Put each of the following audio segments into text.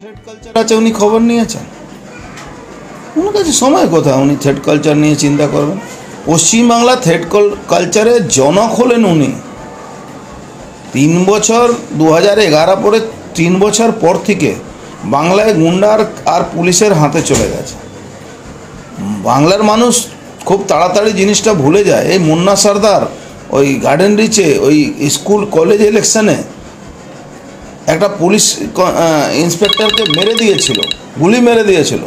thread culture আছে উনি খবর নিয়েছেন ওনার কাছে সময় কথা উনি থ্রেড কালচার নিয়ে চিন্তা করবেন পশ্চিমবাংলা থ্রেড কালচারের জনক হলেন উনি 3 বছর 2011 পরে 3 বছর পর থেকে বাংলায় গুন্ডার আর পুলিশের হাতে চলে গেছে বাংলার মানুষ খুব তাড়াতাড়ি জিনিসটা ভুলে যায় এই মুন্না সরদার ওই গার্ডেন রিচে ওই স্কুল কলেজ ইলেকশনে একটা পুলিশ ইন্সপেক্টরকে মেরে দিয়েছিল গুলি মেরে দিয়েছিল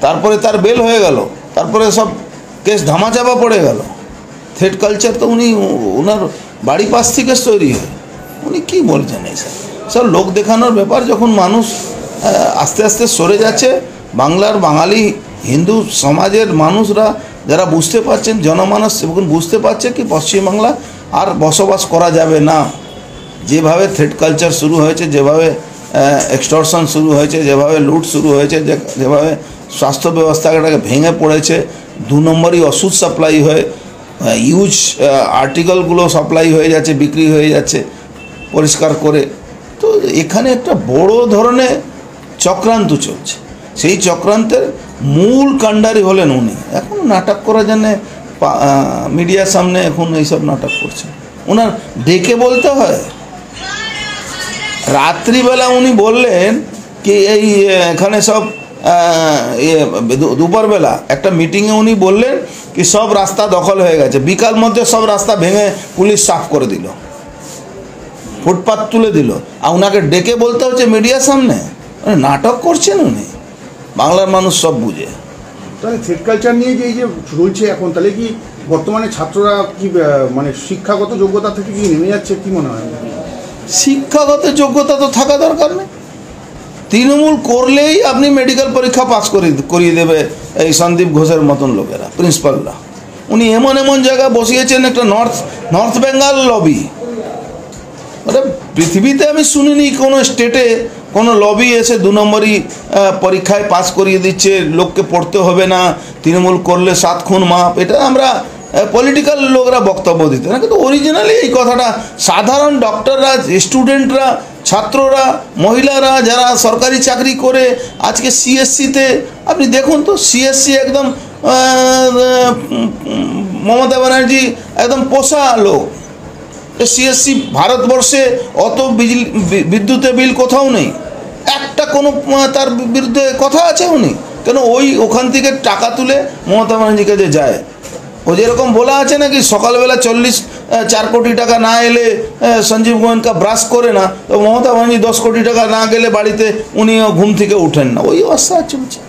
তারপরে তার বেল হয়ে গেল তারপরে সব কেস ধামাচাপা পড়ে গেল থ্রেড কালচার তো উনি ওনার বাড়ি পাশ থেকে তৈরি হয় উনি কী বলছেন এই সব লোক দেখানোর ব্যাপার যখন মানুষ আস্তে আস্তে সরে যাচ্ছে বাংলার বাঙালি হিন্দু সমাজের মানুষরা যারা বুঝতে পারছেন জনমানস এখন বুঝতে পারছে কি পশ্চিমবাংলা আর বসবাস করা যাবে না যেভাবে থ্রেড কালচার শুরু হয়েছে যেভাবে এক্সটর্শন শুরু হয়েছে যেভাবে লুট শুরু হয়েছে যেভাবে স্বাস্থ্য ব্যবস্থাটাকে ভেঙে পড়েছে 2 নম্বরই ওষুধ সাপ্লাই হয়ে ইউজ আর্টিকেলগুলো সাপ্লাই হয়ে যাচ্ছে বিক্রি হয়ে যাচ্ছে পরিষ্কার করে তো এখানে একটা বড় ধরনের চক্রান্ত চলছে সেই চক্রান্তের মূল কাণ্ডারি হলেন উনি এখন নাটক করার জন্য মিডিয়ার সামনে এখন এইসব নাটক করছে ওনার ডেকে বলতে হয় রাত্রিবেলা উনি বললেন কি এই এখানে সব দুপুরবেলা একটা মিটিংয়ে উনি বললেন কি সব রাস্তা দখল হয়ে গেছে বিকাল মধ্যে সব রাস্তা ভেঙে পুলিশ সাফ করে দিল ফুটপাত তুলে দিল আর ওনাকে ডেকে বলতে হচ্ছে মিডিয়ার সামনে নাটক করছেন উনি বাংলার মানুষ সব বুঝে তাহলে থ্রেড কালচার নিয়ে যে এই যে রয়েছে এখন তাহলে কি বর্তমানে ছাত্ররা কি মানে শিক্ষাগত যোগ্যতা থেকে কি নেমে যাচ্ছে কি মনে হয় শিক্ষাগত যোগ্যতা তো থাকা দরকার নেই তৃণমূল করলেই আপনি মেডিকেল পরীক্ষা পাস করিয়ে দেবে এই সন্দীপ ঘোষের মতন লোকেরা প্রিন্সিপালরা উনি এমন এমন জায়গায় বসিয়েছেন একটা নর্থ বেঙ্গল লবি মানে পৃথিবীতে আমি শুনিনি কোনো স্টেটে কোনো লবি এসে 2 নম্বরই পরীক্ষায় পাস করিয়ে দিচ্ছে লোককে পড়তে হবে না তৃণমূল করলে 7 খুন মাপ এটা আমরা পলিটিক্যাল লোকরা বক্তব্য দিতে না কিন্তু অরিজিনালি এই কথাটা সাধারণ ডক্টররা স্টুডেন্টরা ছাত্ররা মহিলারা যারা সরকারি চাকরি করে আজকে সিএসসিতে আপনি দেখুন তো সিএসসি একদম মমতা ব্যানার্জি একদম পোষা লোক সিএসসি ভারতবর্ষে অত বিদ্যুতের বিল কোথাও নেই একটা কোনো তার বিরুদ্ধে কথা আছে উনি কেন ওখান থেকে টাকা তুলে মমতা ব্যানার্জির কাছে যায় ও যেরকম বলা আছে নাকি সকালবেলা 4 কোটি টাকা না এলে সঞ্জীব গোয়েঙ্কা ব্রাশ করে না তো মমতা ব্যানার্জি 10 কোটি টাকা না গেলে বাড়িতে উনিও ঘুম থেকে উঠেন না ওই অবস্থা চলছে